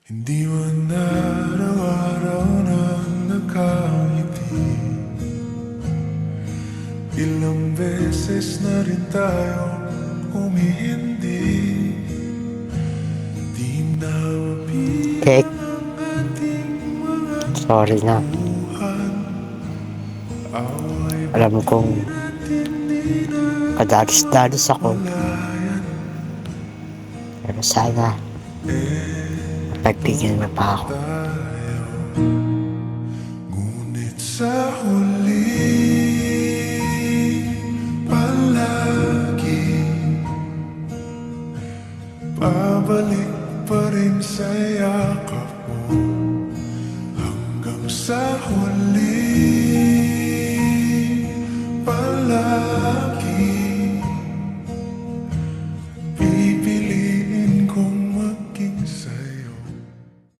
Hindi man araw-araw na nakangiti. Ilang beses na rin tayo humihindi. Di na Cake. mapilang ating mga Sorry na. buhan. Away Alam kong natin di na kadagis-dagis ako. malayan. Pero sana pagbigyan mo pa ako. Tayo, ngunit sa huli palagi pabalik pa rin sa yakap mo. Hanggang sa huli palagi